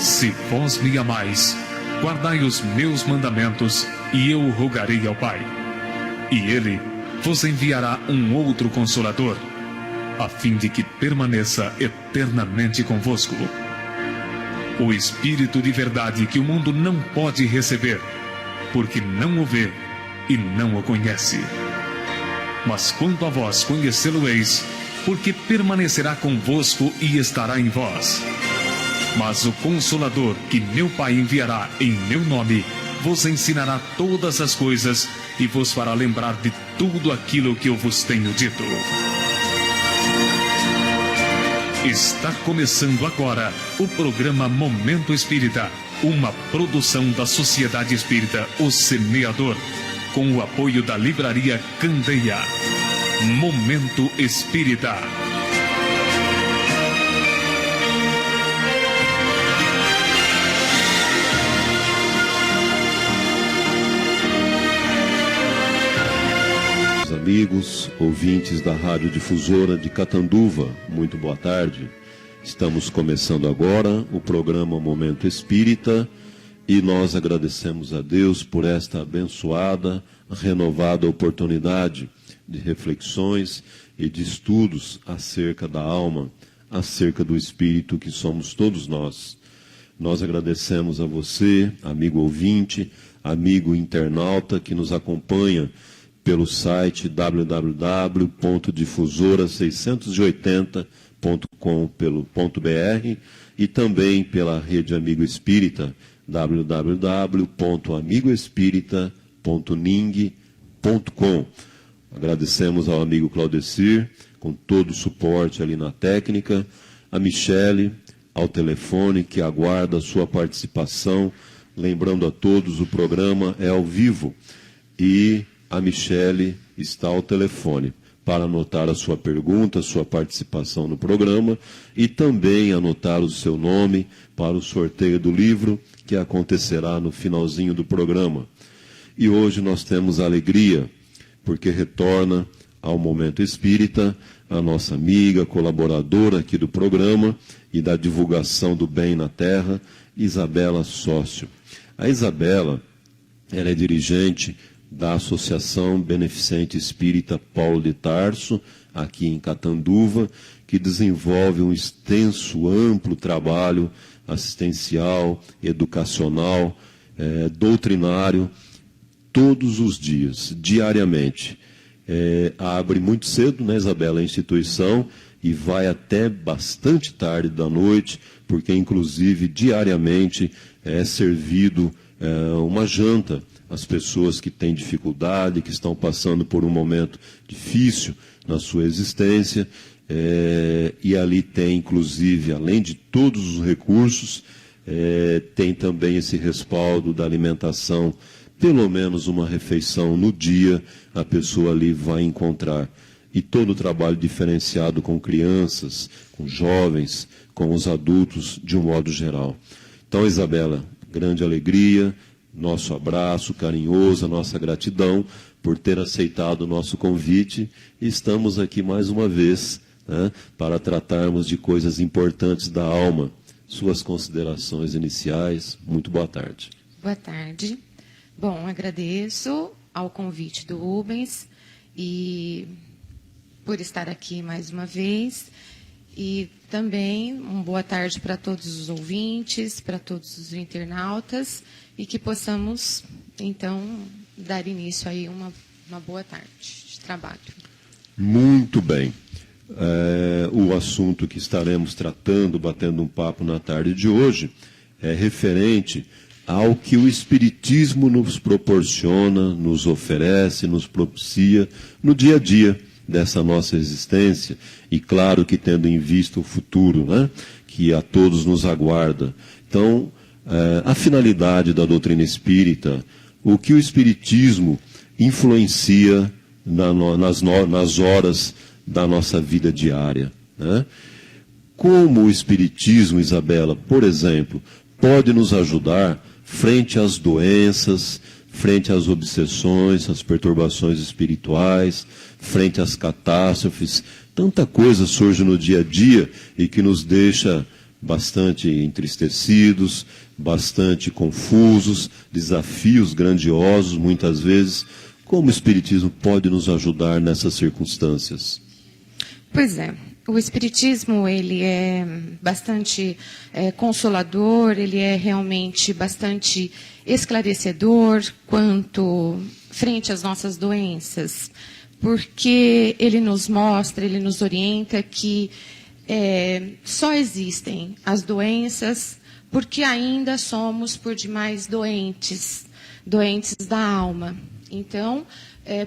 Se vós me amais, guardai os meus mandamentos, e eu rogarei ao Pai. E Ele vos enviará um outro Consolador, a fim de que permaneça eternamente convosco. O Espírito de verdade que o mundo não pode receber, porque não o vê e não o conhece. Mas quanto a vós conhecê-lo-eis, porque permanecerá convosco e estará em vós. Mas o Consolador que meu Pai enviará em meu nome, vos ensinará todas as coisas e vos fará lembrar de tudo aquilo que eu vos tenho dito. Está começando agora o programa Momento Espírita, uma produção da Sociedade Espírita O Semeador, com o apoio da Livraria Candeia. Momento Espírita. Amigos, ouvintes da Rádio Difusora de Catanduva, muito boa tarde. Estamos começando agora o programa Momento Espírita e nós agradecemos a Deus por esta abençoada, renovada oportunidade de reflexões e de estudos acerca da alma, acerca do Espírito que somos todos nós. Nós agradecemos a você, amigo ouvinte, amigo internauta que nos acompanha pelo site www.difusora680.com.br e também pela Rede Amigo Espírita, www.amigoespírita.ning.com. Agradecemos ao amigo Claudecir, com todo o suporte ali na técnica, a Michele, ao telefone, que aguarda a sua participação. Lembrando a todos, o programa é ao vivo e a Michele está ao telefone para anotar a sua pergunta, a sua participação no programa e também anotar o seu nome para o sorteio do livro que acontecerá no finalzinho do programa. E hoje nós temos a alegria, porque retorna ao Momento Espírita a nossa amiga, colaboradora aqui do programa e da divulgação do bem na terra, Isabela Sócio. A Isabela, ela é dirigente da Associação Beneficente Espírita Paulo de Tarso, aqui em Catanduva, que desenvolve um extenso, amplo trabalho assistencial, educacional, doutrinário, todos os dias, diariamente. Abre muito cedo, né, Isabela, a instituição, e vai até bastante tarde da noite, porque inclusive diariamente é servido uma janta às pessoas que têm dificuldade, que estão passando por um momento difícil na sua existência, e ali tem, inclusive, além de todos os recursos, tem também esse respaldo da alimentação, pelo menos uma refeição no dia, a pessoa ali vai encontrar. E todo o trabalho diferenciado com crianças, com jovens, com os adultos, de um modo geral. Então, Isabela, grande alegria, nosso abraço carinhoso, a nossa gratidão por ter aceitado o nosso convite. E estamos aqui mais uma vez, né, para tratarmos de coisas importantes da alma. Suas considerações iniciais. Muito boa tarde. Boa tarde. Bom, agradeço ao convite do Rubens e por estar aqui mais uma vez. E também uma boa tarde para todos os ouvintes, para todos os internautas, e que possamos, então, dar início aí uma boa tarde de trabalho. Muito bem. O assunto que estaremos tratando, batendo um papo na tarde de hoje, é referente ao que o Espiritismo nos proporciona, nos oferece, nos propicia no dia a dia dessa nossa existência, e claro que tendo em vista o futuro, né, que a todos nos aguarda. Então, a finalidade da doutrina espírita, o que o Espiritismo influencia nas horas da nossa vida diária, né? Como o Espiritismo, Isabela, por exemplo, pode nos ajudar frente às doenças, frente às obsessões, às perturbações espirituais, frente às catástrofes. Tanta coisa surge no dia a dia e que nos deixa bastante entristecidos, bastante confusos, desafios grandiosos muitas vezes. Como o Espiritismo pode nos ajudar nessas circunstâncias? Pois é, o Espiritismo ele é bastante consolador, ele é realmente bastante esclarecedor quanto frente às nossas doenças, porque ele nos mostra, ele nos orienta que só existem as doenças porque ainda somos por demais doentes da alma. Então,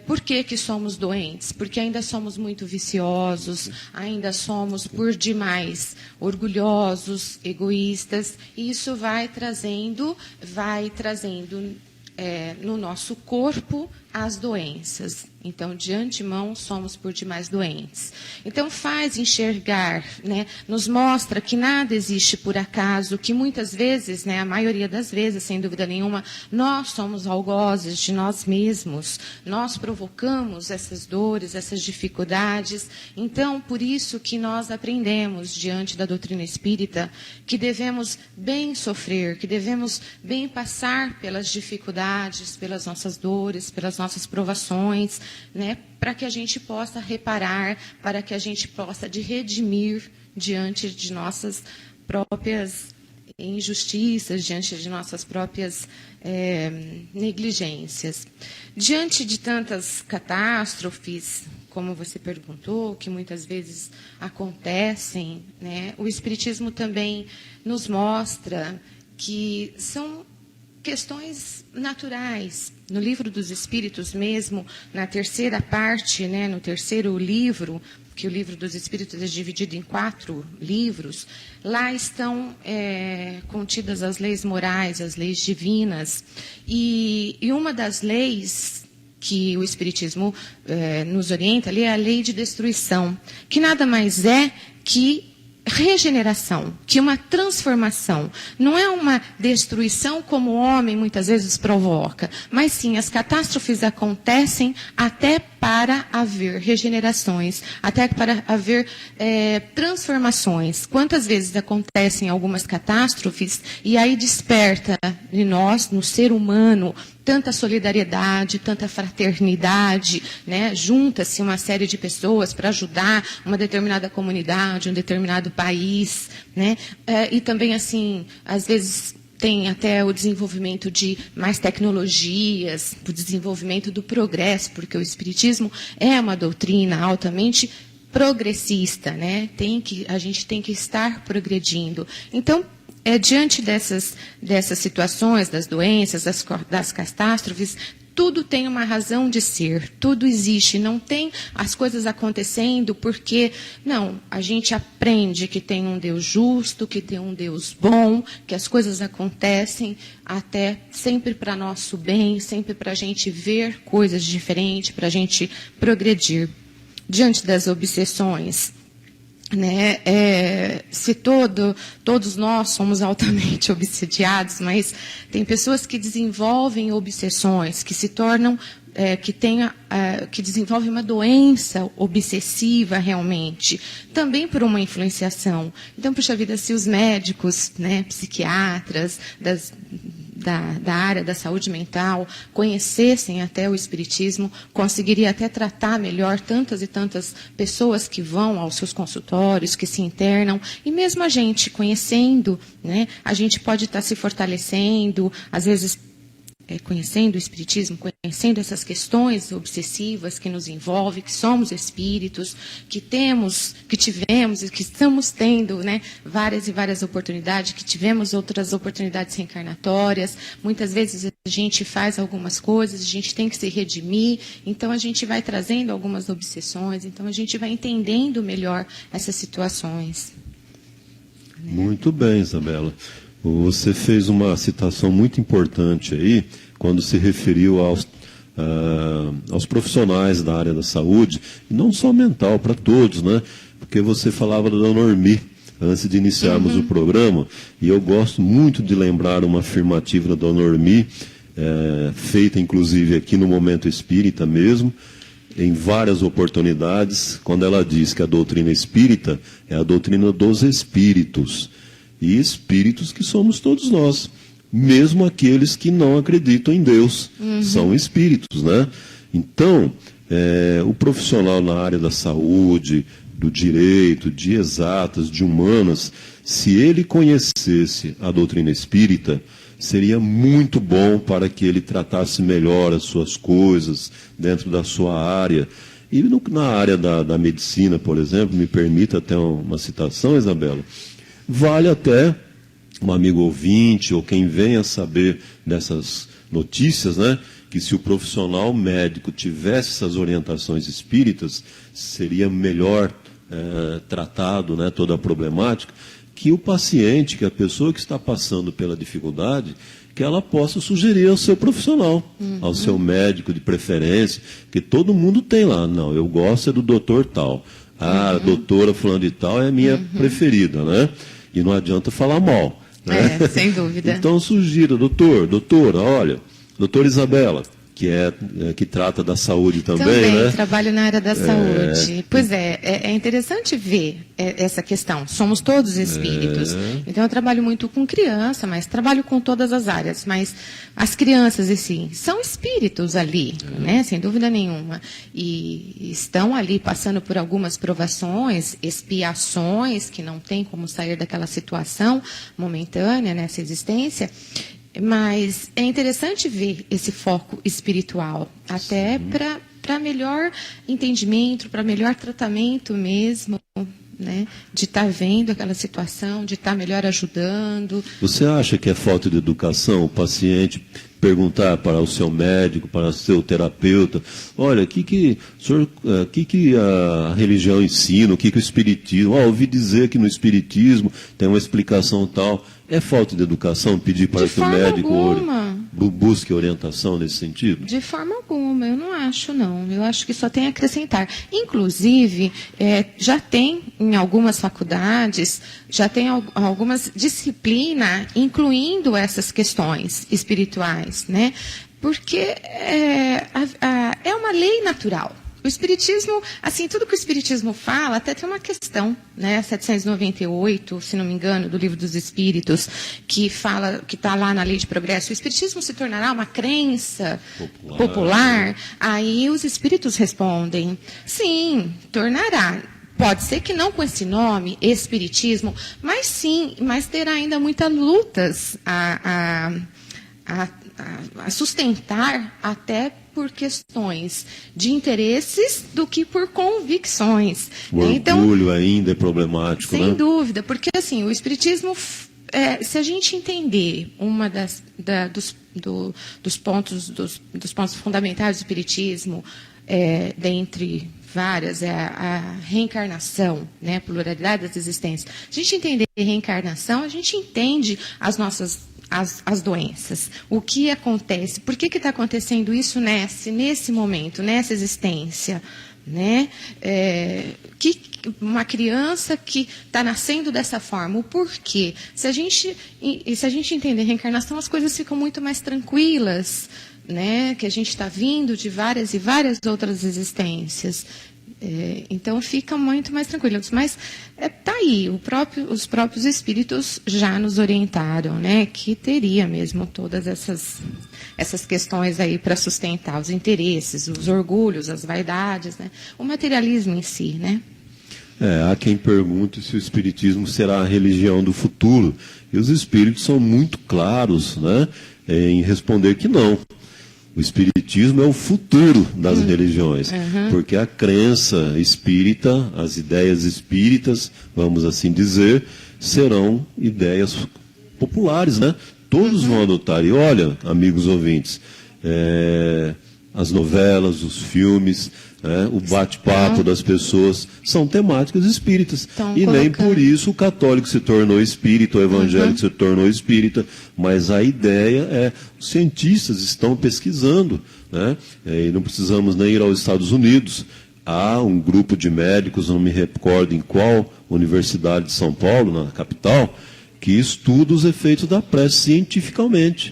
por que somos doentes? Porque ainda somos muito viciosos, ainda somos por demais orgulhosos, egoístas, e isso vai trazendo no nosso corpo as doenças. Então, de antemão, somos por demais doentes. Então, faz enxergar, né, nos mostra que nada existe por acaso, que muitas vezes, né, a maioria das vezes, sem dúvida nenhuma, nós somos algozes de nós mesmos, nós provocamos essas dores, essas dificuldades. Então, por isso que nós aprendemos, diante da doutrina espírita, que devemos bem sofrer, que devemos bem passar pelas dificuldades, pelas nossas dores, pelas nossas provações, né, para que a gente possa reparar, para que a gente possa redimir diante de nossas próprias injustiças, diante de nossas próprias negligências. Diante de tantas catástrofes, como você perguntou, que muitas vezes acontecem, né, o Espiritismo também nos mostra que são questões naturais. No Livro dos Espíritos mesmo, na terceira parte, né, no terceiro livro, que o Livro dos Espíritos é dividido em 4 livros, lá estão contidas as leis morais, as leis divinas. E uma das leis que o Espiritismo nos orienta ali é a lei de destruição, que nada mais é que regeneração, que uma transformação. Não é uma destruição como o homem muitas vezes provoca, mas sim as catástrofes acontecem até para haver regenerações, até para haver transformações. Quantas vezes acontecem algumas catástrofes e aí desperta em nós, no ser humano, tanta solidariedade, tanta fraternidade, né? Junta-se uma série de pessoas para ajudar uma determinada comunidade, um determinado país, né? E também, assim, às vezes tem até o desenvolvimento de mais tecnologias, o desenvolvimento do progresso, porque o Espiritismo é uma doutrina altamente progressista, né? A gente tem que estar progredindo. Então, diante dessas situações, das doenças, das catástrofes, tudo tem uma razão de ser, tudo existe, não tem as coisas acontecendo porque, não, a gente aprende que tem um Deus justo, que tem um Deus bom, que as coisas acontecem até sempre para nosso bem, sempre para a gente ver coisas diferentes, para a gente progredir. Diante das obsessões, né, se todos nós somos altamente obsediados, mas tem pessoas que desenvolvem obsessões, que se tornam, que desenvolvem uma doença obsessiva realmente, também por uma influenciação. Então, puxa vida, se os médicos, né, psiquiatras, da área da saúde mental conhecessem até o Espiritismo, conseguiria até tratar melhor tantas e tantas pessoas que vão aos seus consultórios, que se internam, e mesmo a gente conhecendo, né, a gente pode estar se fortalecendo, às vezes conhecendo o Espiritismo, conhecendo essas questões obsessivas que nos envolvem, que somos espíritos, que tivemos e que estamos tendo, né, várias e várias oportunidades, que tivemos outras oportunidades reencarnatórias. Muitas vezes a gente faz algumas coisas, a gente tem que se redimir, então a gente vai trazendo algumas obsessões, então a gente vai entendendo melhor essas situações. Muito bem, Isabela. Você fez uma citação muito importante aí, quando se referiu aos profissionais da área da saúde, e não só mental, para todos, né? Porque você falava da Dona Ormi, antes de iniciarmos o programa, e eu gosto muito de lembrar uma afirmativa da Dona Ormi, feita inclusive aqui no Momento Espírita mesmo, em várias oportunidades, quando ela diz que a doutrina espírita é a doutrina dos espíritos. e espíritos que somos todos nós. Mesmo aqueles que não acreditam em Deus, são espíritos, né? Então, o profissional na área da saúde, do direito, de exatas, de humanas, se ele conhecesse a doutrina espírita, seria muito bom para que ele tratasse melhor as suas coisas dentro da sua área. E na área da medicina, por exemplo, me permita até uma citação, Isabela, vale até um amigo ouvinte ou quem venha saber dessas notícias, né, que se o profissional médico tivesse essas orientações espíritas, seria melhor tratado, né, toda a problemática, que o paciente, que a pessoa que está passando pela dificuldade, que ela possa sugerir ao seu profissional, ao seu médico de preferência, que todo mundo tem lá. Não, eu gosto do doutor tal. A doutora fulano de tal é a minha preferida, né? E não adianta falar mal. Né? Sem dúvida. Então sugira, doutora, olha, doutora Isabela, que trata da saúde também, né? Trabalho na área da saúde. Pois é interessante ver essa questão. Somos todos espíritos. Então eu trabalho muito com criança, mas trabalho com todas as áreas. Mas as crianças, assim, são espíritos ali, né? Sem dúvida nenhuma. E estão ali passando por algumas provações, expiações, que não tem como sair daquela situação momentânea nessa existência. Mas é interessante ver esse foco espiritual, até para melhor entendimento, para melhor tratamento mesmo, né? De estar vendo aquela situação, de estar melhor ajudando. Você acha que é falta de educação o paciente perguntar para o seu médico, para o seu terapeuta, olha, o que a religião ensina, o que o espiritismo, ouvi dizer que no espiritismo tem uma explicação tal. É falta de educação pedir para que o médico busque orientação nesse sentido? De forma alguma, eu não acho, não. Eu acho que só tem a acrescentar. Inclusive, já tem em algumas faculdades, já tem algumas disciplinas incluindo essas questões espirituais, né? Porque é uma lei natural. O Espiritismo, assim, tudo que o Espiritismo fala, até tem uma questão, né, 798, se não me engano, do Livro dos Espíritos, que fala, que está lá na Lei de Progresso, o Espiritismo se tornará uma crença popular? Aí os Espíritos respondem, sim, tornará. Pode ser que não com esse nome, Espiritismo, mas sim, mas terá ainda muitas lutas a sustentar, até por questões de interesses do que por convicções. O orgulho ainda é problemático, sem dúvida, porque assim, o Espiritismo, se a gente entender uma dos pontos fundamentais do Espiritismo, dentre várias, é a reencarnação, né, pluralidade das existências. A gente entender reencarnação, a gente entende as doenças, o que acontece, por que está acontecendo isso nesse momento, nessa existência, né? Que uma criança que está nascendo dessa forma, o porquê? Se a gente entender reencarnação, as coisas ficam muito mais tranquilas, né? Que a gente está vindo de várias e várias outras existências. Então fica muito mais tranquilo. Mas está aí, os próprios espíritos já nos orientaram, né, que teria mesmo todas essas questões aí para sustentar os interesses, os orgulhos, as vaidades, né, o materialismo em si, né? Há quem pergunte se o espiritismo será a religião do futuro. E os espíritos são muito claros, né, em responder que não. O espiritismo é o futuro das religiões, porque a crença espírita, as ideias espíritas, vamos assim dizer, serão ideias populares, né? Todos vão adotar. E olha, amigos ouvintes, as novelas, os filmes, o bate-papo das pessoas são temáticas espíritas. E nem por isso o católico se tornou espírita, o evangélico se tornou espírita, mas a ideia os cientistas estão pesquisando, né? E não precisamos nem ir aos Estados Unidos. Há um grupo de médicos, não me recordo em qual universidade de São Paulo, na capital, que estuda os efeitos da prece cientificamente,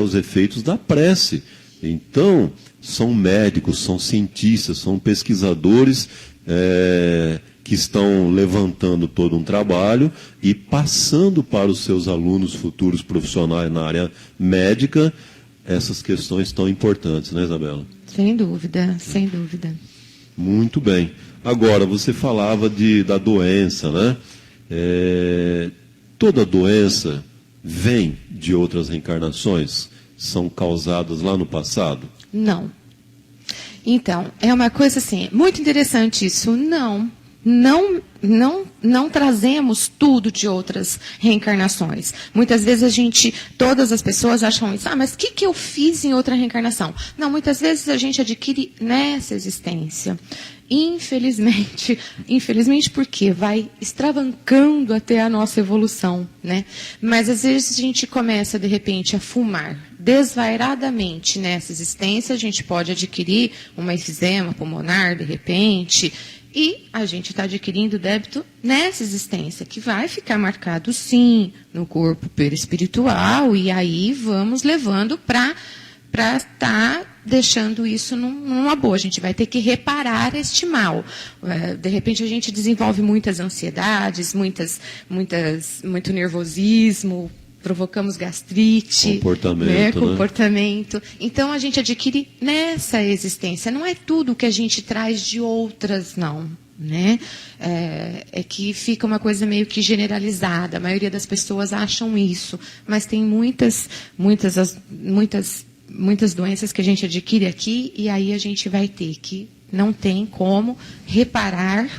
os efeitos da prece. Então, são médicos, são cientistas, são pesquisadores que que estão levantando todo um trabalho e passando para os seus alunos futuros profissionais na área médica essas questões tão importantes, né, Isabela? Sem dúvida, sem dúvida. Muito bem. Agora, você falava da doença, né? Toda doença vem de outras reencarnações? São causadas lá no passado? Não. Então, é uma coisa assim, muito interessante isso. Não trazemos tudo de outras reencarnações. Muitas vezes todas as pessoas acham isso. Mas o que eu fiz em outra reencarnação? Não, muitas vezes a gente adquire nessa existência. Infelizmente porque vai extravancando até a nossa evolução, né? Mas às vezes a gente começa, de repente, a fumar desvairadamente nessa existência, a gente pode adquirir uma efisema pulmonar, de repente, e a gente está adquirindo débito nessa existência, que vai ficar marcado, sim, no corpo perispiritual, e aí vamos levando para estar deixando isso numa boa. A gente vai ter que reparar este mal. De repente, a gente desenvolve muitas ansiedades, muito nervosismo, provocamos gastrite, comportamento. Então, a gente adquire nessa existência. Não é tudo que a gente traz de outras, não. Né? É que fica uma coisa meio que generalizada. A maioria das pessoas acham isso. Mas tem muitas doenças que a gente adquire aqui, e aí a gente vai ter que, não tem como, reparar.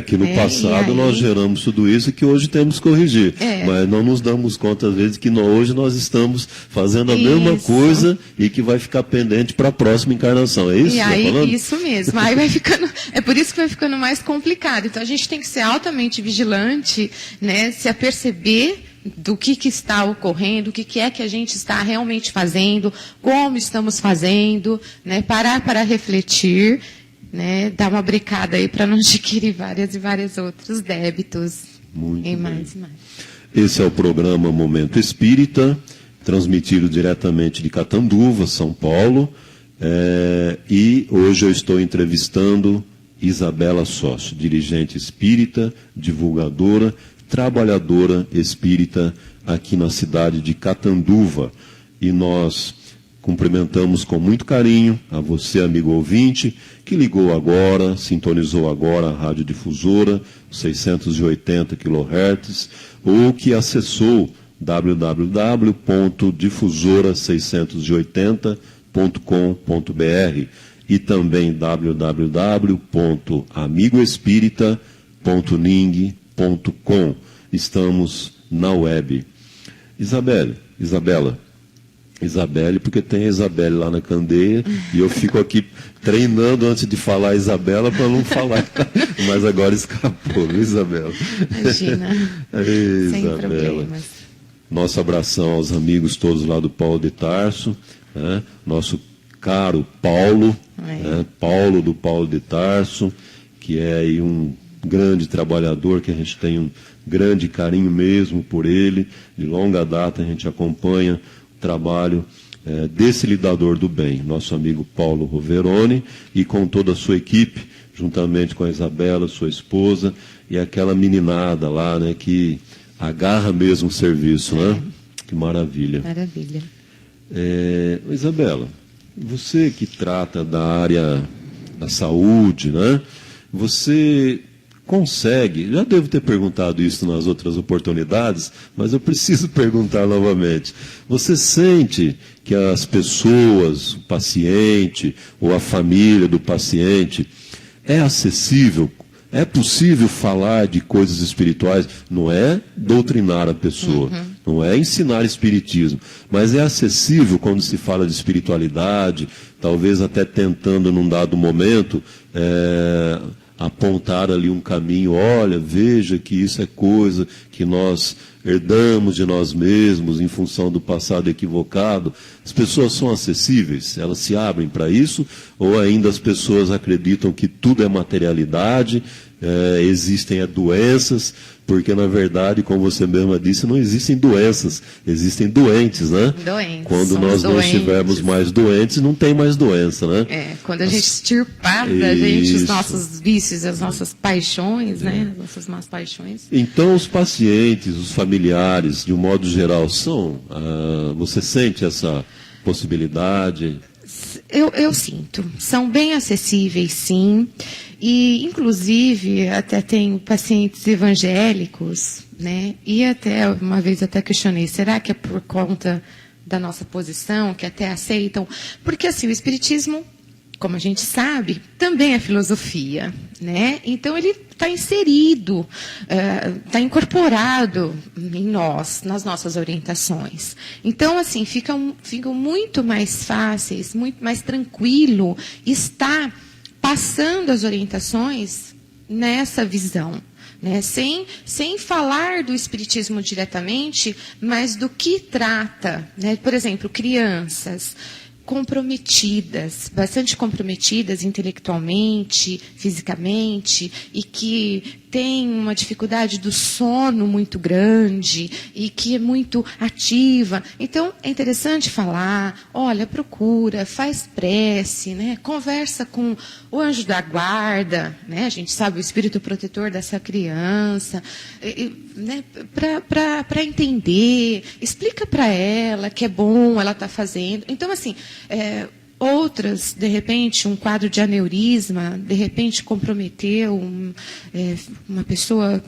Que no passado nós geramos tudo isso e que hoje temos que corrigir. Mas não nos damos conta, às vezes, que hoje nós estamos fazendo a mesma coisa e que vai ficar pendente para a próxima encarnação. É isso que você está falando? Isso mesmo. Aí vai ficando, é por isso que vai ficando mais complicado. Então, a gente tem que ser altamente vigilante, né, se aperceber do que está ocorrendo, o que é que a gente está realmente fazendo, como estamos fazendo, né, parar para refletir, né, dar uma brecada aí para não adquirir várias e vários outros débitos. Muito e bem. Mais e mais. Esse é o programa Momento Espírita, transmitido diretamente de Catanduva, São Paulo, e hoje eu estou entrevistando Isabela Sócio, dirigente espírita, divulgadora, trabalhadora espírita aqui na cidade de Catanduva. E nós cumprimentamos com muito carinho a você, amigo ouvinte, que ligou agora, sintonizou agora a Rádio Difusora, 680 kHz, ou que acessou www.difusora680.com.br e também www.amigoespírita.ning.com. Estamos na web. Isabelle, porque tem a Isabelle lá na Candeia, e eu fico aqui treinando antes de falar Isabela para não falar, mas agora escapou, viu, Isabela? Imagina, sem problemas. Nosso abração aos amigos todos lá do Paulo de Tarso, né? Nosso caro Paulo, né? Paulo do Paulo de Tarso, que é aí um grande trabalhador, que a gente tem um grande carinho mesmo por ele, de longa data a gente acompanha trabalho desse lidador do bem, nosso amigo Paulo Roveroni, e com toda a sua equipe, juntamente com a Isabela, sua esposa, e aquela meninada lá, né, que agarra mesmo o serviço, né? Que maravilha. Maravilha. Isabela, você que trata da área da saúde, né? Você consegue, já devo ter perguntado isso nas outras oportunidades, mas eu preciso perguntar novamente. Você sente que as pessoas, o paciente ou a família do paciente, é acessível? É possível falar de coisas espirituais? Não é doutrinar a pessoa, não é ensinar espiritismo, mas é acessível quando se fala de espiritualidade, talvez até tentando num dado momento apontar ali um caminho. Olha, veja que isso é coisa que nós herdamos de nós mesmos em função do passado equivocado, as pessoas são acessíveis? Elas se abrem para isso? Ou ainda as pessoas acreditam que tudo é materialidade, existem doenças? Porque, na verdade, como você mesma disse, não existem doenças, existem doentes, né? Doentes. Quando nós não estivermos mais doentes, não tem mais doença, né? Quando a gente extirpar da gente os nossos vícios, as nossas paixões, né? As nossas más paixões. Então, os pacientes, os familiares, de um modo geral, você sente essa possibilidade? Eu sinto. São bem acessíveis, sim. E, inclusive, até tenho pacientes evangélicos, né? E até, uma vez até questionei, será que é por conta da nossa posição, que até aceitam? Porque, assim, o Espiritismo, como a gente sabe, também é filosofia, né? Então, ele está inserido, está incorporado em nós, nas nossas orientações. Então, assim, ficam muito mais fáceis, muito mais tranquilo estar passando as orientações nessa visão, né? Sem falar do Espiritismo diretamente, mas do que trata, né? Por exemplo, crianças comprometidas, bastante comprometidas intelectualmente, fisicamente, e que tem uma dificuldade do sono muito grande e que é muito ativa. Então, é interessante falar, olha, procura, faz prece, né? Conversa com o anjo da guarda, né? A gente sabe o espírito protetor dessa criança, né? Para entender, explica para ela que é bom ela estar fazendo. Então, assim, outras, de repente, um quadro de aneurisma, de repente comprometeu uma pessoa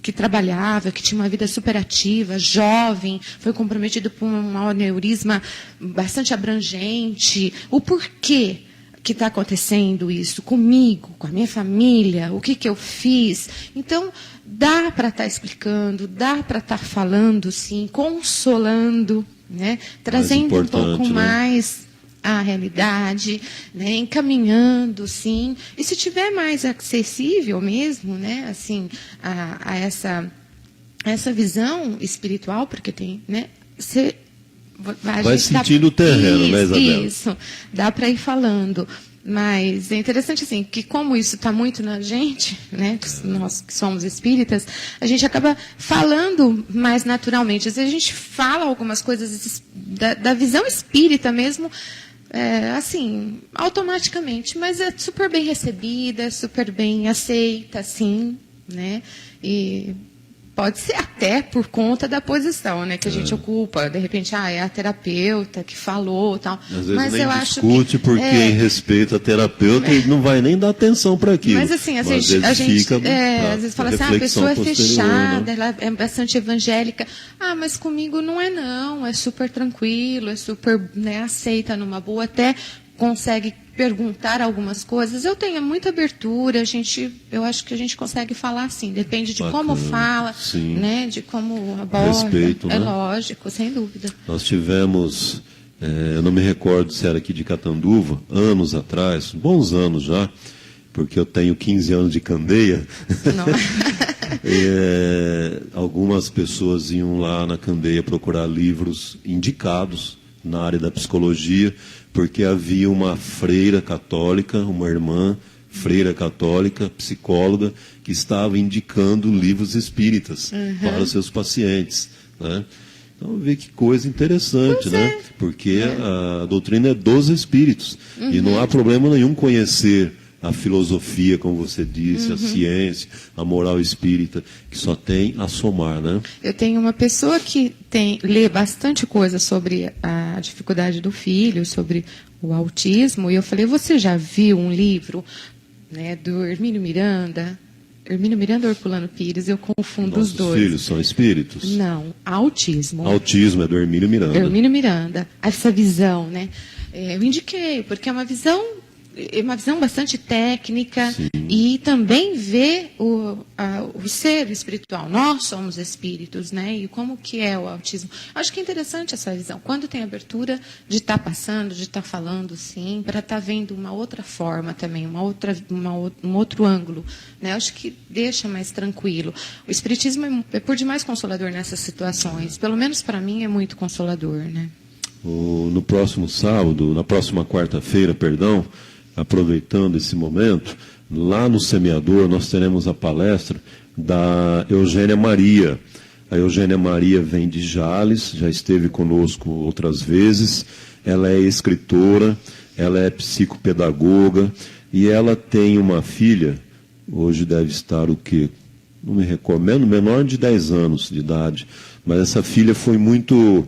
que trabalhava, que tinha uma vida superativa, jovem, foi comprometido por um aneurisma bastante abrangente. O porquê que está acontecendo isso comigo, com a minha família, o que eu fiz? Então, dá para estar explicando, dá para estar falando, sim, consolando, né? Trazendo um pouco mais a realidade, né? Encaminhando, sim. E se tiver mais acessível mesmo, né? Assim, a essa visão espiritual, porque tem, né? Vai sentindo o terreno, né, Isabela? Isso, dá para ir falando. Mas é interessante, assim, que como isso está muito na gente, né, nós que somos espíritas, a gente acaba falando mais naturalmente. Às vezes a gente fala algumas coisas da visão espírita mesmo, assim, automaticamente, mas é super bem recebida, super bem aceita, assim, né, e pode ser até por conta da posição, né, que a gente ocupa. De repente, é a terapeuta que falou, tal. Às vezes mas nem eu discute acho que, porque em respeito à terapeuta e não vai nem dar atenção para aquilo. Mas assim, a gente fica às vezes fala assim, a pessoa é fechada, né? ela é bastante evangélica. Mas comigo não, é super tranquilo, é super, né, aceita numa boa, até consegue perguntar algumas coisas. Eu tenho muita abertura, eu acho que a gente consegue falar assim, depende de como fala, sim, né, de como aborda. Respeito, né? É lógico, sem dúvida. Nós tivemos, eu não me recordo se era aqui de Catanduva, anos atrás, bons anos já, porque eu tenho 15 anos de candeia. Algumas pessoas iam lá na candeia procurar livros indicados na área da psicologia, porque havia uma freira católica, uma irmã freira católica, psicóloga, que estava indicando livros espíritas para os seus pacientes, né? Então, vê que coisa interessante, né? Porque a doutrina é dos espíritos, e não há problema nenhum conhecer a filosofia, como você disse, a ciência, a moral espírita, que só tem a somar, né? Eu tenho uma pessoa que lê bastante coisa sobre a dificuldade do filho, sobre o autismo, e eu falei, você já viu um livro, né, do Hermínio Miranda? Hermínio Miranda ou Herculano Pires? Eu confundo os dois. Nossos filhos são espíritos? Não, autismo. Autismo é do Hermínio Miranda. Hermínio Miranda. Essa visão, né? Eu indiquei, porque é uma visão uma visão bastante técnica. Sim. E também ver o ser espiritual. Nós somos espíritos, né? E como que é o autismo. Acho que é interessante essa visão. Quando tem abertura de estar passando, de estar falando, sim, para estar vendo uma outra forma também, um outro ângulo, né? Acho que deixa mais tranquilo. O espiritismo é por demais consolador nessas situações. Pelo menos para mim é muito consolador, né? No próximo sábado, na próxima quarta-feira, perdão, aproveitando esse momento, lá no Semeador nós teremos a palestra da Eugênia Maria. A Eugênia Maria vem de Jales, já esteve conosco outras vezes. Ela é escritora, ela é psicopedagoga e ela tem uma filha, hoje deve estar o quê? Não me recordo, menor de 10 anos de idade. Mas essa filha foi muito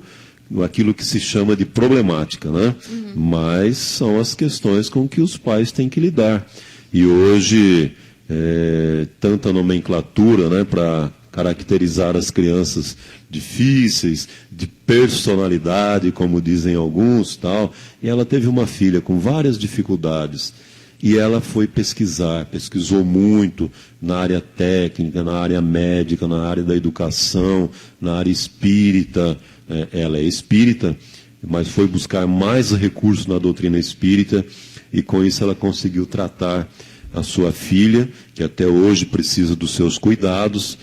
aquilo que se chama de problemática, né? Mas são as questões com que os pais têm que lidar. E hoje, tanta nomenclatura, né, para caracterizar as crianças difíceis, de personalidade, como dizem alguns, tal. E ela teve uma filha com várias dificuldades. E ela foi pesquisou muito na área técnica, na área médica, na área da educação, na área espírita. Ela é espírita, mas foi buscar mais recursos na doutrina espírita e com isso ela conseguiu tratar a sua filha, que até hoje precisa dos seus cuidados.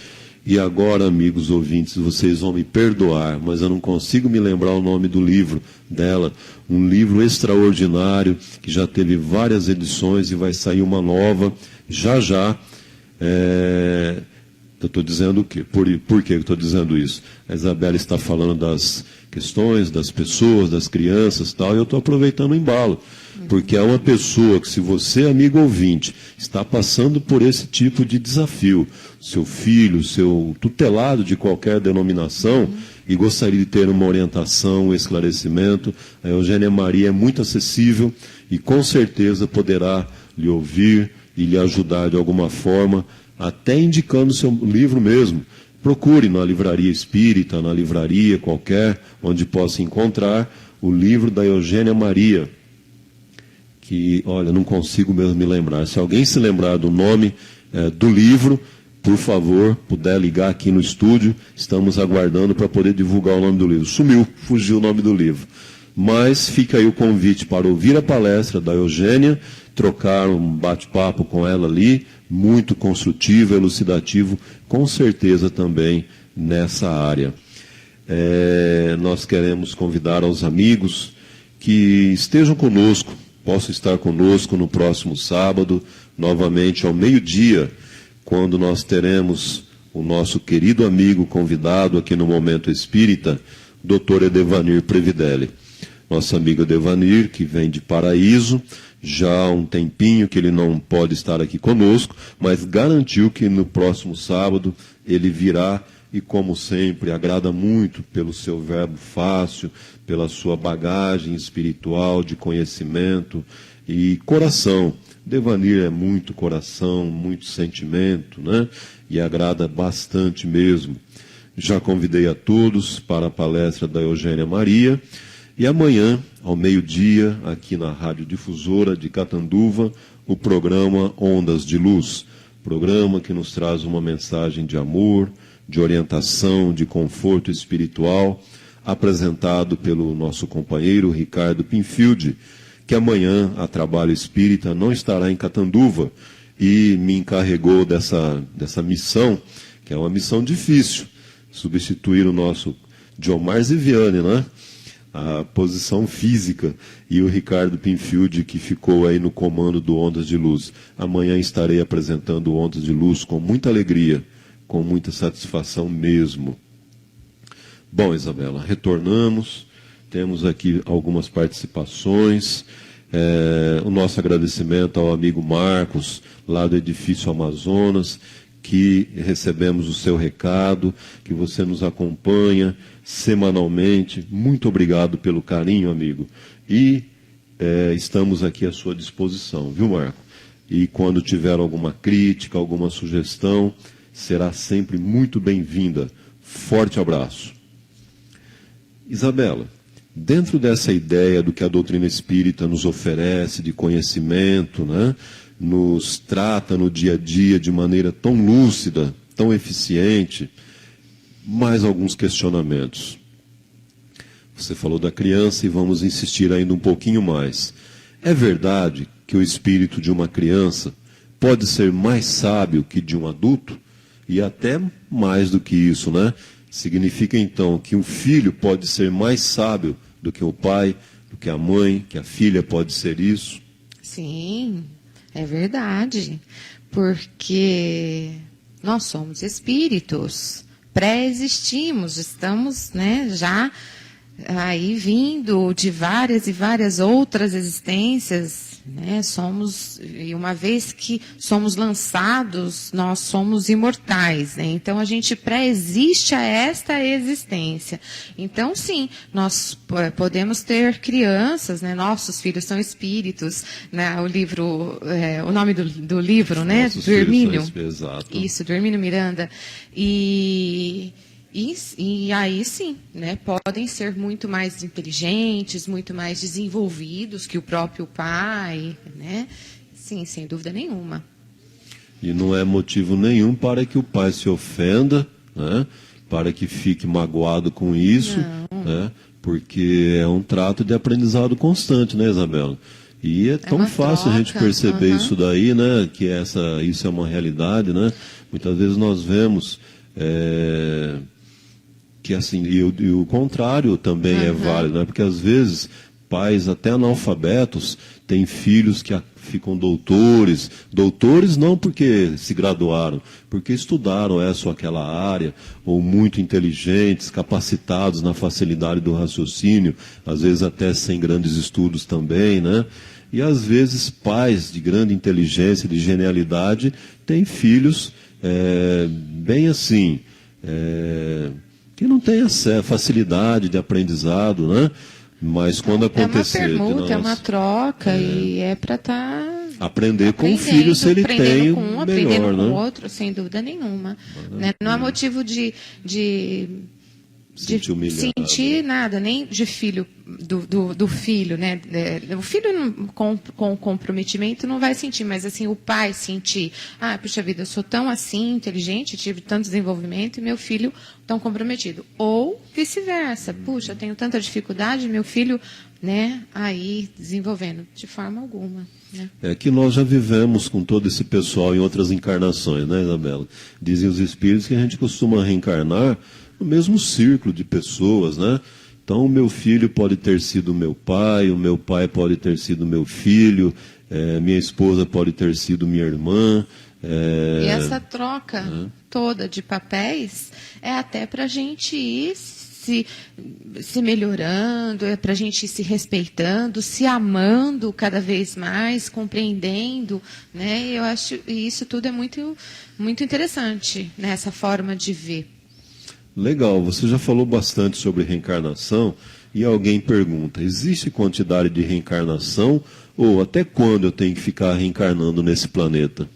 E agora, amigos ouvintes, vocês vão me perdoar, mas eu não consigo me lembrar o nome do livro dela. Um livro extraordinário, que já teve várias edições e vai sair uma nova já. Eu estou dizendo o quê? Por que eu estou dizendo isso? A Isabela está falando das questões, das pessoas, das crianças e tal, e eu estou aproveitando o embalo. Porque é uma pessoa que, se você, amigo ouvinte, está passando por esse tipo de desafio, seu filho, seu tutelado de qualquer denominação, e gostaria de ter uma orientação, um esclarecimento, a Eugênia Maria é muito acessível e com certeza poderá lhe ouvir e lhe ajudar de alguma forma, até indicando seu livro mesmo. Procure na livraria espírita, na livraria qualquer, onde possa encontrar o livro da Eugênia Maria, que, olha, não consigo mesmo me lembrar. Se alguém se lembrar do nome do livro, por favor, puder ligar aqui no estúdio, estamos aguardando para poder divulgar o nome do livro. Fugiu o nome do livro. Mas fica aí o convite para ouvir a palestra da Eugênia, trocar um bate-papo com ela ali, muito construtivo, elucidativo, com certeza também nessa área. Nós queremos convidar aos amigos que estejam conosco, possam estar conosco no próximo sábado, novamente ao meio-dia, quando nós teremos o nosso querido amigo convidado aqui no Momento Espírita, Dr. Edevanir Previdelli. Nosso amigo Edevanir, que vem de Paraíso, já há um tempinho que ele não pode estar aqui conosco, mas garantiu que no próximo sábado ele virá e, como sempre, agrada muito pelo seu verbo fácil, pela sua bagagem espiritual de conhecimento e coração. Edevanir é muito coração, muito sentimento, né? E agrada bastante mesmo. Já convidei a todos para a palestra da Eugênia Maria. E amanhã, ao meio-dia, aqui na Rádio Difusora de Catanduva, o programa Ondas de Luz. Programa que nos traz uma mensagem de amor, de orientação, de conforto espiritual, apresentado pelo nosso companheiro Ricardo Pinfield, que amanhã, a Trabalho Espírita, não estará em Catanduva e me encarregou dessa missão, que é uma missão difícil, substituir o nosso Diomar Ziviani, né? A posição física, e o Ricardo Pinfield, que ficou aí no comando do Ondas de Luz. Amanhã estarei apresentando o Ondas de Luz com muita alegria, com muita satisfação mesmo. Bom, Isabela, retornamos, temos aqui algumas participações, o nosso agradecimento ao amigo Marcos, lá do Edifício Amazonas, que recebemos o seu recado, que você nos acompanha semanalmente. Muito obrigado pelo carinho, amigo. E estamos aqui à sua disposição, viu, Marco? E quando tiver alguma crítica, alguma sugestão, será sempre muito bem-vinda. Forte abraço. Isabela, Dentro dessa ideia do que a doutrina espírita nos oferece de conhecimento, né, nos trata no dia a dia de maneira tão lúcida, tão eficiente, mais alguns questionamentos. Você falou da criança e vamos insistir ainda um pouquinho mais. É verdade que o espírito de uma criança pode ser mais sábio que de um adulto? E até mais do que isso, né? Significa então que um filho pode ser mais sábio do que o pai, do que a mãe, que a filha pode ser isso? Sim, é verdade. Porque nós somos espíritos, pré-existimos, estamos, né, já aí vindo de várias e várias outras existências, né? E uma vez que somos lançados, nós somos imortais, né? Então a gente pré-existe a esta existência. Então sim, nós podemos ter crianças, né? Nossos filhos são espíritos, né? O nome do livro, né? Nossos do Hermínio. Exato. Isso, do Hermínio Miranda. E aí sim, né, podem ser muito mais inteligentes, muito mais desenvolvidos que o próprio pai, né? Sim, sem dúvida nenhuma. E não é motivo nenhum para que o pai se ofenda, né? Para que fique magoado com isso, né? Porque é um trato de aprendizado constante, né, Isabela? E é tão fácil a gente perceber isso daí, né? Que isso é uma realidade, né? Muitas vezes nós vemos que assim, e o contrário também é válido, né? Porque às vezes pais até analfabetos têm filhos que ficam doutores não porque se graduaram, porque estudaram essa ou aquela área, ou muito inteligentes, capacitados na facilidade do raciocínio, às vezes até sem grandes estudos também, né? E às vezes pais de grande inteligência, de genialidade, têm filhos bem assim, que não têm facilidade de aprendizado, né? Mas quando acontecer... É uma permuta, é uma troca, e é para estar... Aprender com o filho se ele tem com um, melhor, aprendendo né? com o outro, sem dúvida nenhuma. Né? Não há motivo de sentir nada, nem de filho, do filho, né? O filho com comprometimento não vai sentir, mas assim, o pai sentir, puxa vida, eu sou tão assim, inteligente, tive tanto desenvolvimento, e meu filho tão comprometido. Ou vice-versa, puxa, eu tenho tanta dificuldade, meu filho, né, aí desenvolvendo, de forma alguma. Né? É que nós já vivemos com todo esse pessoal em outras encarnações, né, Isabela? Dizem os espíritos que a gente costuma reencarnar no mesmo círculo de pessoas, né? Então, o meu filho pode ter sido meu pai, o meu pai pode ter sido meu filho, minha esposa pode ter sido minha irmã. E essa troca toda de papéis é até para a gente ir se melhorando, é para a gente ir se respeitando, se amando cada vez mais, compreendendo, né? Eu acho que isso tudo é muito, muito interessante, né? Essa forma de ver. Legal, você já falou bastante sobre reencarnação e alguém pergunta, existe quantidade de reencarnação ou até quando eu tenho que ficar reencarnando nesse planeta?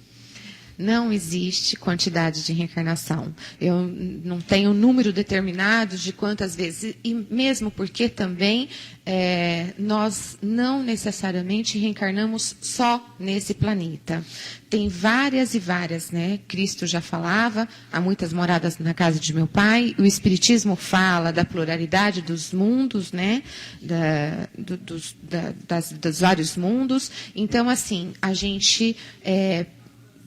Não existe quantidade de reencarnação. Eu não tenho um número determinado de quantas vezes, e mesmo porque também nós não necessariamente reencarnamos só nesse planeta. Tem várias e várias, né? Cristo já falava, há muitas moradas na casa de meu pai, o Espiritismo fala da pluralidade dos mundos, né? Dos vários mundos. Então, assim, a gente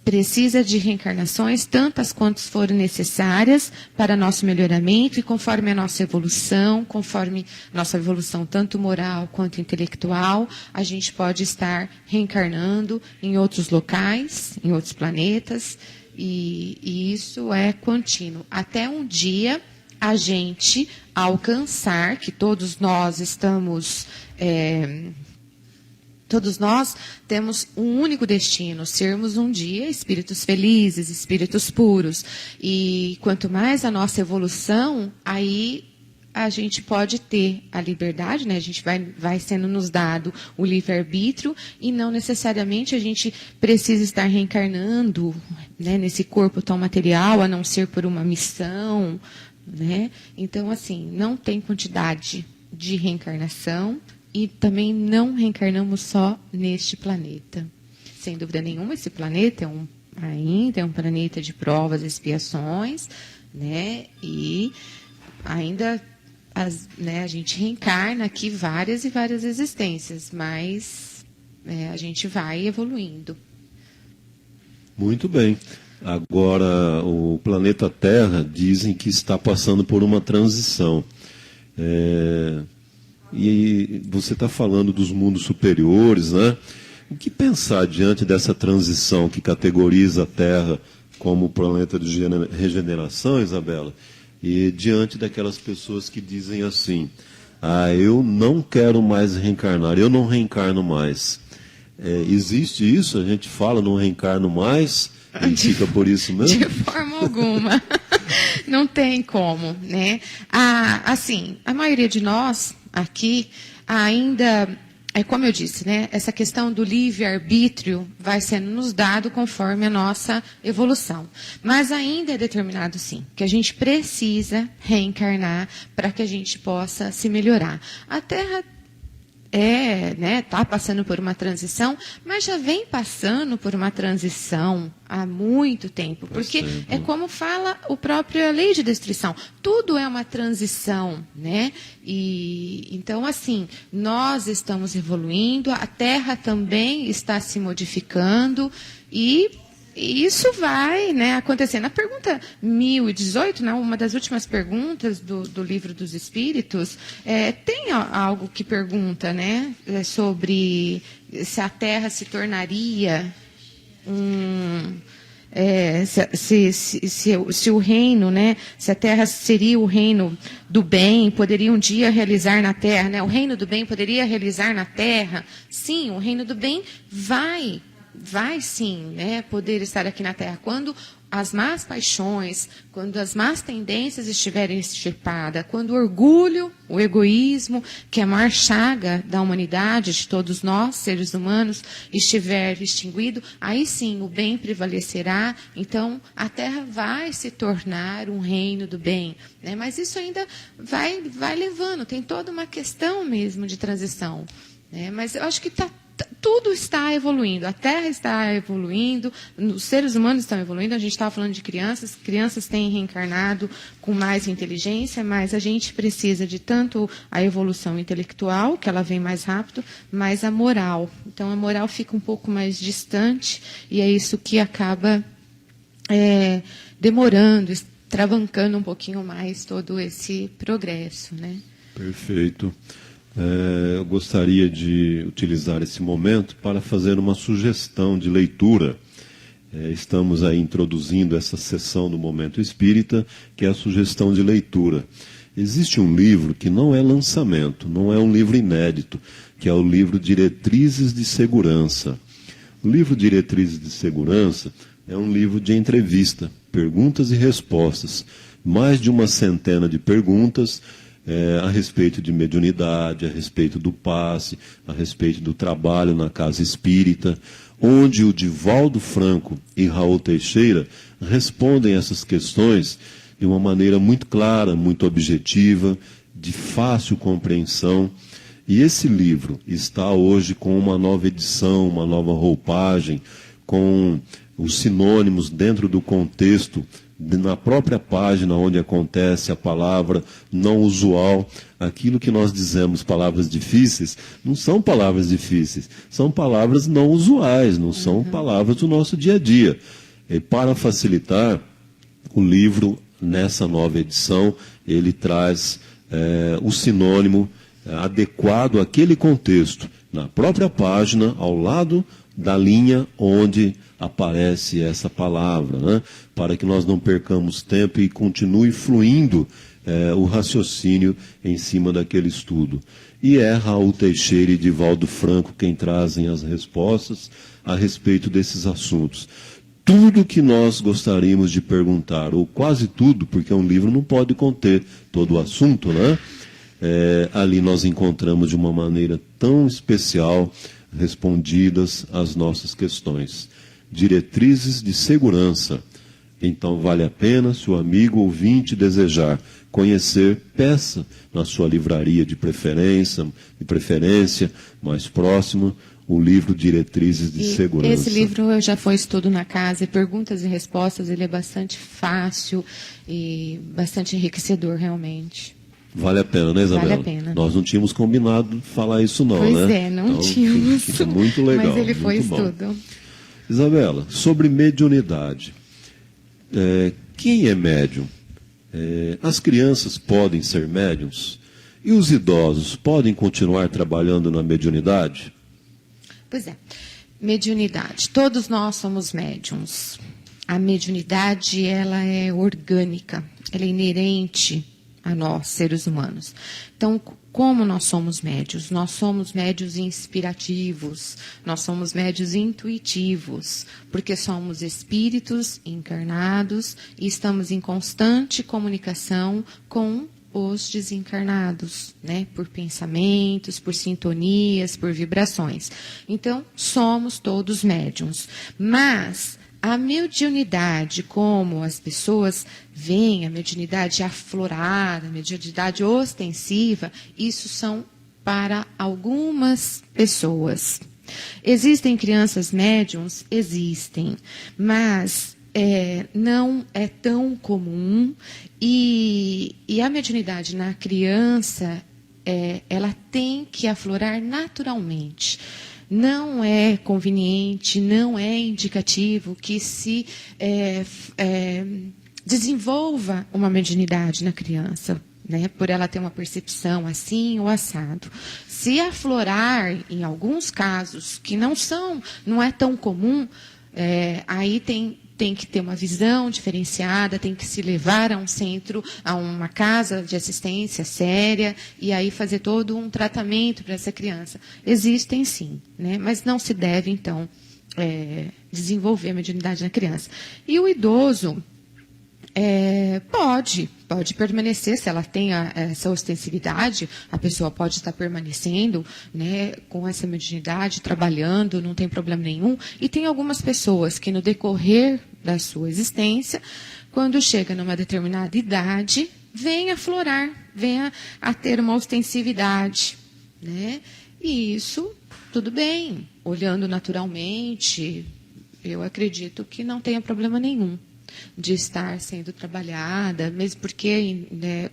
precisa de reencarnações, tantas quantas forem necessárias para nosso melhoramento e conforme a nossa evolução, conforme nossa evolução tanto moral quanto intelectual, a gente pode estar reencarnando em outros locais, em outros planetas, e isso é contínuo. Até um dia a gente alcançar, que todos nós estamos... Todos nós temos um único destino, sermos um dia espíritos felizes, espíritos puros. E quanto mais a nossa evolução, aí a gente pode ter a liberdade, né? A gente vai sendo nos dado o livre-arbítrio e não necessariamente a gente precisa estar reencarnando, né, nesse corpo tão material, a não ser por uma missão, né? Então, assim, não tem quantidade de reencarnação e também não reencarnamos só neste planeta. Sem dúvida nenhuma, esse planeta ainda é um planeta de provas e expiações, né? E ainda a gente reencarna aqui várias e várias existências, mas a gente vai evoluindo. Muito bem. Agora, o planeta Terra dizem que está passando por uma transição. E você está falando dos mundos superiores, né? O que pensar diante dessa transição que categoriza a Terra como planeta de regeneração, Isabela? E diante daquelas pessoas que dizem assim: eu não quero mais reencarnar, eu não reencarno mais. Existe isso? A gente fala não reencarno mais e fica por isso mesmo? De forma alguma. Não tem como, né? Assim, a maioria de nós aqui ainda, como eu disse, né? Essa questão do livre-arbítrio vai sendo nos dado conforme a nossa evolução. Mas ainda é determinado, sim, que a gente precisa reencarnar para que a gente possa se melhorar. A Terra tá passando por uma transição, mas já vem passando por uma transição há muito tempo, porque é como fala a própria lei de destruição, tudo é uma transição, né? E então, assim, nós estamos evoluindo, a Terra também está se modificando e isso vai, né, acontecendo. A pergunta 1018, né, uma das últimas perguntas do Livro dos Espíritos, tem algo que pergunta, né, sobre se a Terra se tornaria se o reino, né, se a Terra seria o reino do bem, poderia um dia realizar na Terra, né, o reino do bem poderia realizar na Terra. Sim, o reino do bem vai sim, né, poder estar aqui na Terra. Quando as más paixões, quando as más tendências estiverem extirpadas, quando o orgulho, o egoísmo, que é a maior chaga da humanidade, de todos nós, seres humanos, estiver extinguido, aí sim o bem prevalecerá. Então, a Terra vai se tornar um reino do bem, né? Mas isso ainda vai levando, tem toda uma questão mesmo de transição, né? Mas eu acho que tudo está evoluindo, a Terra está evoluindo, os seres humanos estão evoluindo, a gente estava falando de crianças têm reencarnado com mais inteligência, mas a gente precisa de tanto a evolução intelectual, que ela vem mais rápido, mas a moral. Então, a moral fica um pouco mais distante, e é isso que acaba demorando, travancando um pouquinho mais todo esse progresso, né? Perfeito. Eu gostaria de utilizar esse momento para fazer uma sugestão de leitura. Estamos aí introduzindo essa sessão do Momento Espírita, que é a sugestão de leitura. Existe um livro que não é lançamento, não é um livro inédito, que é o livro Diretrizes de Segurança. O livro Diretrizes de Segurança é um livro de entrevista, perguntas e respostas. Mais de uma centena de perguntas a respeito de mediunidade, a respeito do passe, a respeito do trabalho na casa espírita, onde o Divaldo Franco e Raul Teixeira respondem essas questões de uma maneira muito clara, muito objetiva, de fácil compreensão. E esse livro está hoje com uma nova edição, uma nova roupagem, com os sinônimos dentro do contexto, na própria página onde acontece a palavra não usual. Aquilo que nós dizemos palavras difíceis, não são palavras difíceis, são palavras não usuais, não são palavras do nosso dia a dia. E para facilitar, o livro, nessa nova edição, ele traz o sinônimo adequado àquele contexto, na própria página, ao lado da linha onde aparece essa palavra, né? Para que nós não percamos tempo e continue fluindo o raciocínio em cima daquele estudo. E é Raul Teixeira e Divaldo Franco quem trazem as respostas a respeito desses assuntos. Tudo que nós gostaríamos de perguntar, ou quase tudo, porque um livro não pode conter todo o assunto, né? Ali nós encontramos de uma maneira tão especial respondidas as nossas questões. Diretrizes de Segurança, Então vale a pena, se o amigo ouvinte desejar conhecer, peça na sua livraria de preferência mais próximo, o livro Diretrizes de Segurança. Esse livro já foi estudo na casa, e perguntas e respostas, ele é bastante fácil e bastante enriquecedor, realmente. Vale a pena, né, Isabela? Vale a pena. Nós não tínhamos combinado falar isso não, pois né? Pois é, não então, tínhamos. Fica muito legal. Mas ele foi muito estudo. Bom. Isabela, sobre mediunidade. Quem é médium? As crianças podem ser médiums? E os idosos podem continuar trabalhando na mediunidade? Pois é. Mediunidade. Todos nós somos médiums. A mediunidade, ela é orgânica. Ela é inerente a nós, seres humanos. Então, como nós somos médios? Nós somos médios inspirativos, nós somos médios intuitivos, porque somos espíritos encarnados e estamos em constante comunicação com os desencarnados, né? Por pensamentos, por sintonias, por vibrações. Então, somos todos médiums. Mas a mediunidade, como as pessoas veem a mediunidade aflorada, a mediunidade ostensiva, isso são para algumas pessoas. Existem crianças médiums? Existem, mas não é tão comum. E a mediunidade na criança, ela tem que aflorar naturalmente. Não é conveniente, não é indicativo que se desenvolva uma mediunidade na criança, né, por ela ter uma percepção assim ou assado. Se aflorar, em alguns casos, que não é tão comum, aí tem que ter uma visão diferenciada, tem que se levar a um centro, a uma casa de assistência séria, e aí fazer todo um tratamento para essa criança. Existem sim, né? Mas não se deve, então, desenvolver a mediunidade na criança. E o idoso pode permanecer, se ela tem essa ostensividade, a pessoa pode estar permanecendo, né, com essa mediunidade, trabalhando, não tem problema nenhum. E tem algumas pessoas que, no decorrer da sua existência, quando chega numa determinada idade, vem a aflorar, vem a ter uma ostensividade, né? E isso, tudo bem, olhando naturalmente, eu acredito que não tenha problema nenhum de estar sendo trabalhada, mesmo porque, né,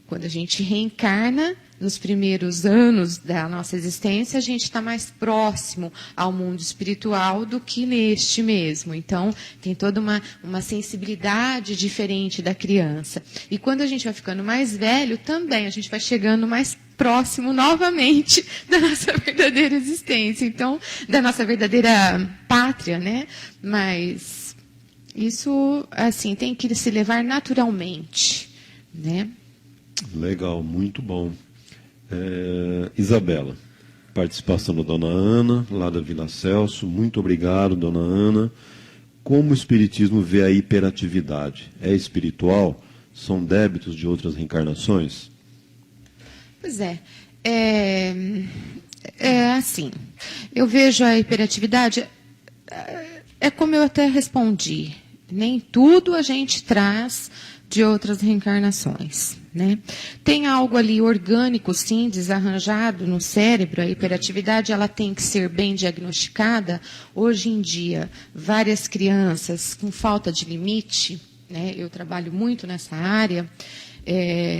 quando a gente reencarna, nos primeiros anos da nossa existência, a gente está mais próximo ao mundo espiritual do que neste mesmo. Então, tem toda uma sensibilidade diferente da criança. E quando a gente vai ficando mais velho, também a gente vai chegando mais próximo novamente da nossa verdadeira existência. Então, da nossa verdadeira pátria, né? Mas isso, assim, tem que se levar naturalmente, né? Legal, muito bom. Isabela, participação da Dona Ana, lá da Vila Celso. Muito obrigado, Dona Ana. Como o Espiritismo vê a hiperatividade? É espiritual? São débitos de outras reencarnações? Pois é assim, eu vejo a hiperatividade, como eu até respondi, nem tudo a gente traz de outras reencarnações, né? Tem algo ali orgânico, sim, desarranjado no cérebro. A hiperatividade, ela tem que ser bem diagnosticada. Hoje em dia, várias crianças com falta de limite, né, eu trabalho muito nessa área,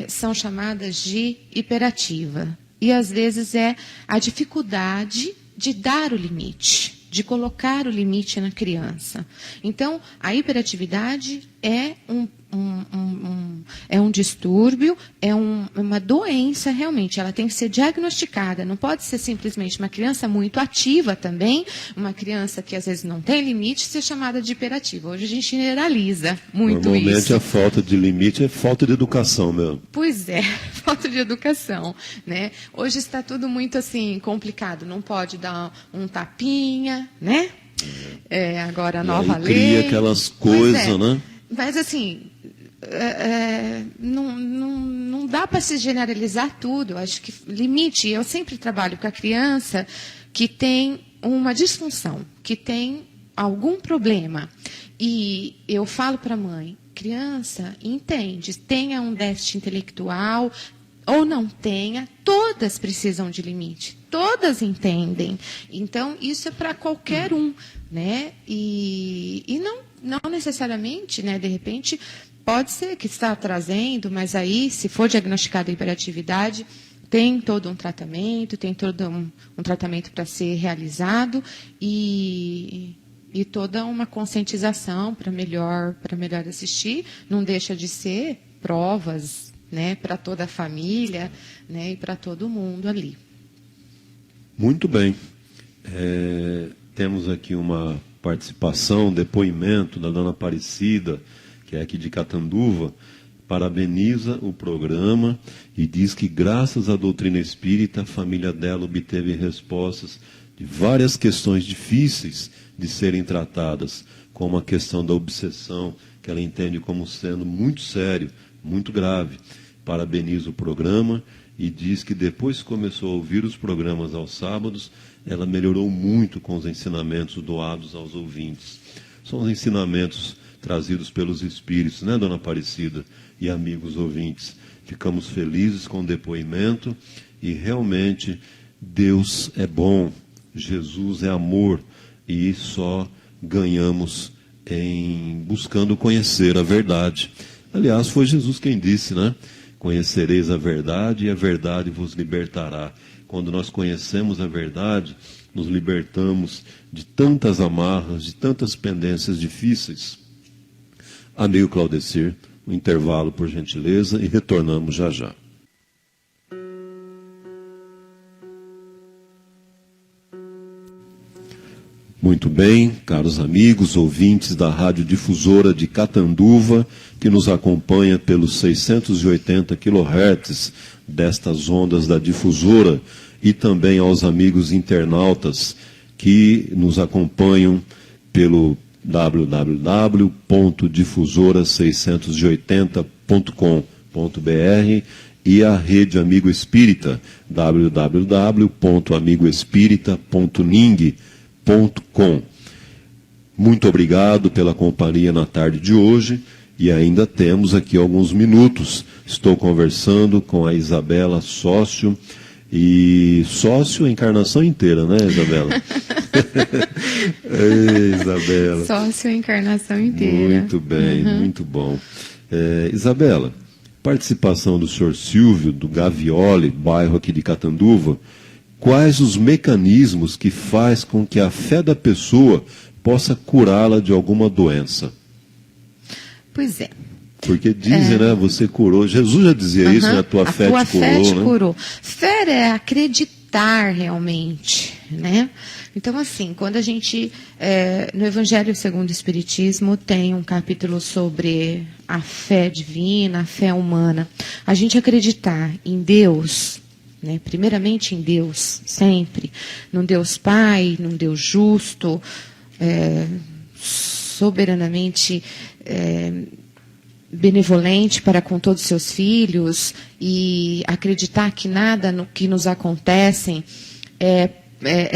são chamadas de hiperativa. E, às vezes, é a dificuldade de dar o limite, de colocar o limite na criança. Então, a hiperatividade é um distúrbio, uma doença realmente. Ela tem que ser diagnosticada. Não pode ser simplesmente uma criança muito ativa também, uma criança que às vezes não tem limite, ser chamada de hiperativa. Hoje a gente generaliza muito isso. Normalmente a falta de limite é falta de educação mesmo. Pois é, falta de educação, né? Hoje está tudo muito assim complicado. Não pode dar um tapinha, né? Agora a nova lei. Cria aquelas coisas, né? Mas assim, não dá para se generalizar tudo. Acho que limite. Eu sempre trabalho com a criança que tem uma disfunção, que tem algum problema. E eu falo para a mãe, criança, entende, tenha um déficit intelectual ou não tenha, todas precisam de limite, todas entendem. Então, isso é para qualquer um, né? E não necessariamente, né, de repente, pode ser que está trazendo, mas aí, se for diagnosticada hiperatividade, tem todo um tratamento, tem todo um tratamento para ser realizado e toda uma conscientização para melhor assistir. Não deixa de ser provas, né, para toda a família, né, e para todo mundo ali. Muito bem. Temos aqui uma participação, depoimento da dona Aparecida, que é aqui de Catanduva, parabeniza o programa e diz que, graças à doutrina espírita, a família dela obteve respostas de várias questões difíceis de serem tratadas, como a questão da obsessão, que ela entende como sendo muito sério, muito grave. Parabeniza o programa e diz que depois que começou a ouvir os programas aos sábados, ela melhorou muito com os ensinamentos doados aos ouvintes. São os ensinamentos trazidos pelos espíritos, né, dona Aparecida e amigos ouvintes? Ficamos felizes com o depoimento e realmente Deus é bom, Jesus é amor e só ganhamos em buscando conhecer a verdade. Aliás, foi Jesus quem disse, né? Conhecereis a verdade e a verdade vos libertará. Quando nós conhecemos a verdade, nos libertamos de tantas amarras, de tantas pendências difíceis. Amigo Claudecir, um intervalo, por gentileza, e retornamos já já. Muito bem, caros amigos, ouvintes da Rádio Difusora de Catanduva, que nos acompanha pelos 680 kHz destas ondas da Difusora, e também aos amigos internautas que nos acompanham pelo www.difusora680.com.br e a Rede Amigo Espírita, www.amigoespírita.ning.com. Muito obrigado pela companhia na tarde de hoje e ainda temos aqui alguns minutos. Estou conversando com a Isabela Sócio, e sócio a encarnação inteira, né, Isabela? Ei, Isabela. Sócio a encarnação inteira. Muito bem, muito bom. Isabela, participação do senhor Silvio, do Gavioli, bairro aqui de Catanduva. Quais os mecanismos que faz com que a fé da pessoa possa curá-la de alguma doença? Pois é. Porque dizem, né, você curou. Jesus já dizia isso, né, a tua fé te curou. Fé te curou. Fé é acreditar realmente, né? Então, assim, quando a gente, no Evangelho segundo o Espiritismo, tem um capítulo sobre a fé divina, a fé humana. A gente acreditar em Deus, né, primeiramente em Deus, sempre, num Deus Pai, num Deus justo, soberanamente benevolente para com todos os seus filhos, e acreditar que nada no que nos acontece é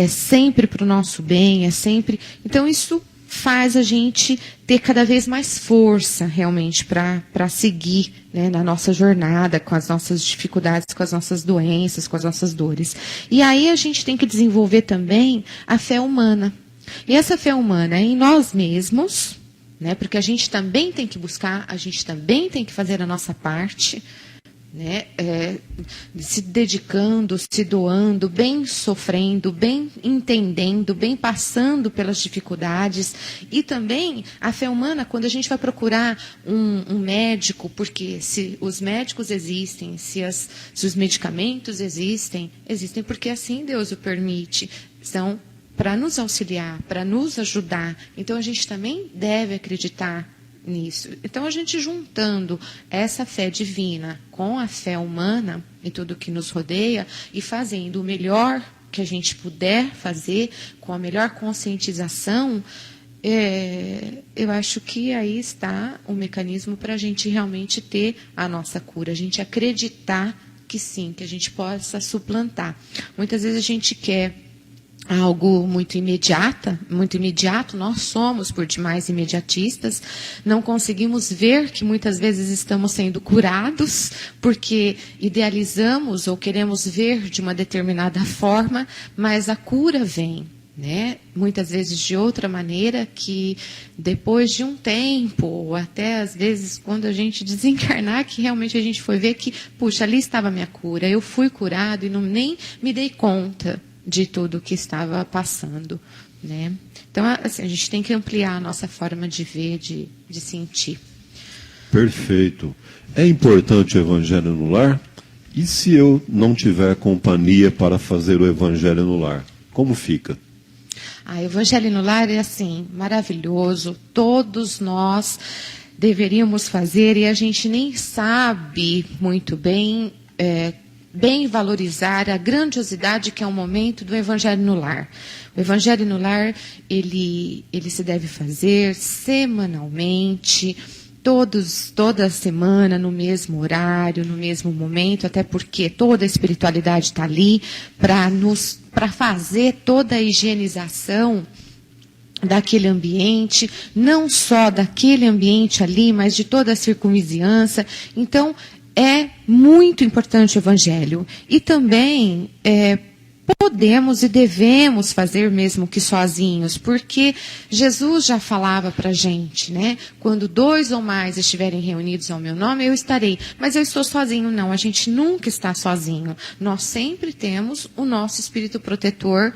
sempre para o nosso bem, é sempre. Então isso faz a gente ter cada vez mais força realmente para seguir, né, na nossa jornada, com as nossas dificuldades, com as nossas doenças, com as nossas dores. E aí a gente tem que desenvolver também a fé humana. E essa fé humana é em nós mesmos, né, porque a gente também tem que buscar, a gente também tem que fazer a nossa parte, né, se dedicando, se doando, bem sofrendo, bem entendendo, bem passando pelas dificuldades. E também a fé humana, quando a gente vai procurar um médico, porque se os médicos existem, se os medicamentos existem porque assim Deus o permite, são para nos auxiliar, para nos ajudar. Então, a gente também deve acreditar nisso. Então, a gente juntando essa fé divina com a fé humana em tudo que nos rodeia e fazendo o melhor que a gente puder fazer, com a melhor conscientização, eu acho que aí está o mecanismo para a gente realmente ter a nossa cura, a gente acreditar que sim, que a gente possa suplantar. Muitas vezes a gente quer algo muito imediato, nós somos por demais imediatistas, não conseguimos ver que muitas vezes estamos sendo curados, porque idealizamos ou queremos ver de uma determinada forma, mas a cura vem, né? Muitas vezes de outra maneira, que depois de um tempo, ou até às vezes quando a gente desencarnar, que realmente a gente foi ver que, puxa, ali estava a minha cura, eu fui curado e nem me dei conta de tudo o que estava passando, né? Então, assim, a gente tem que ampliar a nossa forma de ver, de sentir. Perfeito. É importante o Evangelho no lar? E se eu não tiver companhia para fazer o Evangelho no lar? Como fica? O Evangelho no lar é assim, maravilhoso. Todos nós deveríamos fazer e a gente nem sabe muito bem valorizar a grandiosidade que é o momento do Evangelho no lar. O Evangelho no lar, ele se deve fazer semanalmente, toda semana, no mesmo horário, no mesmo momento, até porque toda a espiritualidade está ali para fazer toda a higienização daquele ambiente, não só daquele ambiente ali, mas de toda a circunvizinhança. Então, é muito importante o Evangelho. E também podemos e devemos fazer mesmo que sozinhos, porque Jesus já falava para a gente, né? Quando 2 ou mais estiverem reunidos ao meu nome, eu estarei. Mas eu estou sozinho? Não, a gente nunca está sozinho. Nós sempre temos o nosso Espírito protetor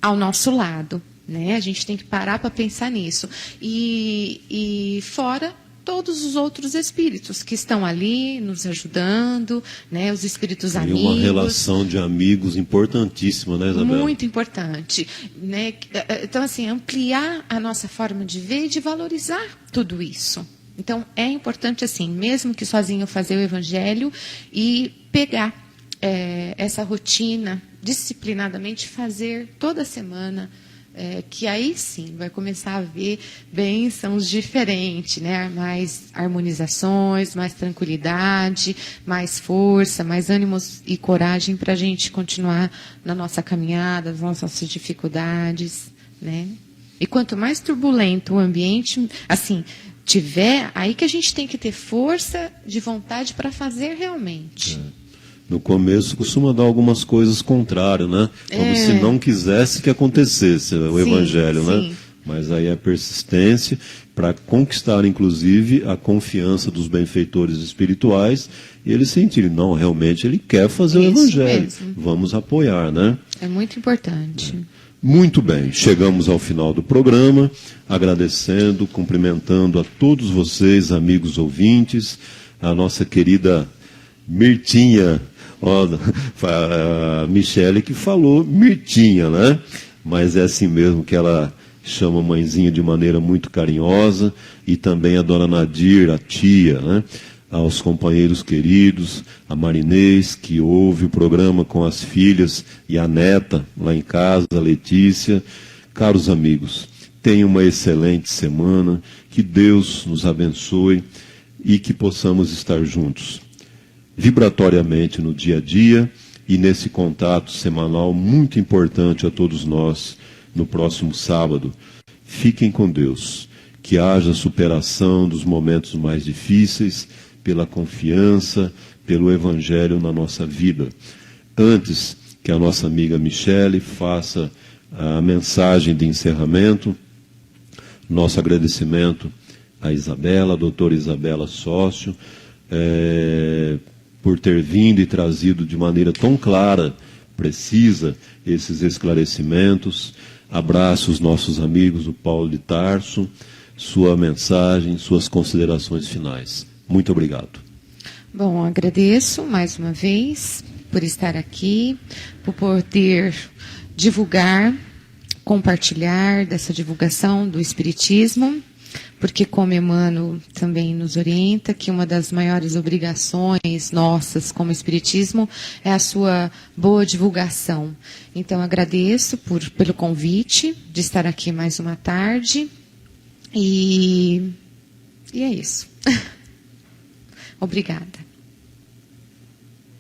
ao nosso lado, né? A gente tem que parar para pensar nisso. E fora todos os outros espíritos que estão ali nos ajudando, né, os espíritos amigos. E uma relação de amigos importantíssima, né, Isabela? Muito importante, né? Então, assim, ampliar a nossa forma de ver e de valorizar tudo isso. Então, é importante, assim, mesmo que sozinho, fazer o Evangelho e pegar essa rotina, disciplinadamente, fazer toda semana, que aí sim vai começar a haver bênçãos diferentes, né? Mais harmonizações, mais tranquilidade, mais força, mais ânimos e coragem para a gente continuar na nossa caminhada, nas nossas dificuldades, né? E quanto mais turbulento o ambiente, assim, tiver, aí que a gente tem que ter força de vontade para fazer realmente. No começo costuma dar algumas coisas contrárias, né? Como se não quisesse que acontecesse o Evangelho, sim. né? Mas aí é persistência para conquistar, inclusive, a confiança dos benfeitores espirituais e eles sentirem, não, realmente ele quer fazer o Evangelho. Mesmo. Vamos apoiar, né? É muito importante. Muito bem, chegamos ao final do programa, agradecendo, cumprimentando a todos vocês, amigos ouvintes, a nossa querida Mirtinha, a Michele que falou Mirtinha, né? Mas é assim mesmo que ela chama a mãezinha de maneira muito carinhosa, e também a dona Nadir, a tia, né? Aos companheiros queridos, a Marinês, que ouve o programa com as filhas, e a neta lá em casa, a Letícia. Caros amigos, tenham uma excelente semana, que Deus nos abençoe e que possamos estar juntos vibratoriamente no dia a dia e nesse contato semanal muito importante a todos nós no próximo sábado. Fiquem com Deus, que haja superação dos momentos mais difíceis pela confiança, pelo Evangelho na nossa vida. Antes que a nossa amiga Michele faça a mensagem de encerramento, nosso agradecimento à Isabela, a doutora Isabela Sócio, por ter vindo e trazido de maneira tão clara, precisa, esses esclarecimentos. Abraço os nossos amigos do Paulo de Tarso, sua mensagem, suas considerações finais. Muito obrigado. Bom, agradeço mais uma vez por estar aqui, por poder divulgar, compartilhar dessa divulgação do Espiritismo, porque, como Emmanuel também nos orienta, que uma das maiores obrigações nossas como Espiritismo é a sua boa divulgação. Então, agradeço pelo convite de estar aqui mais uma tarde, e é isso. Obrigada.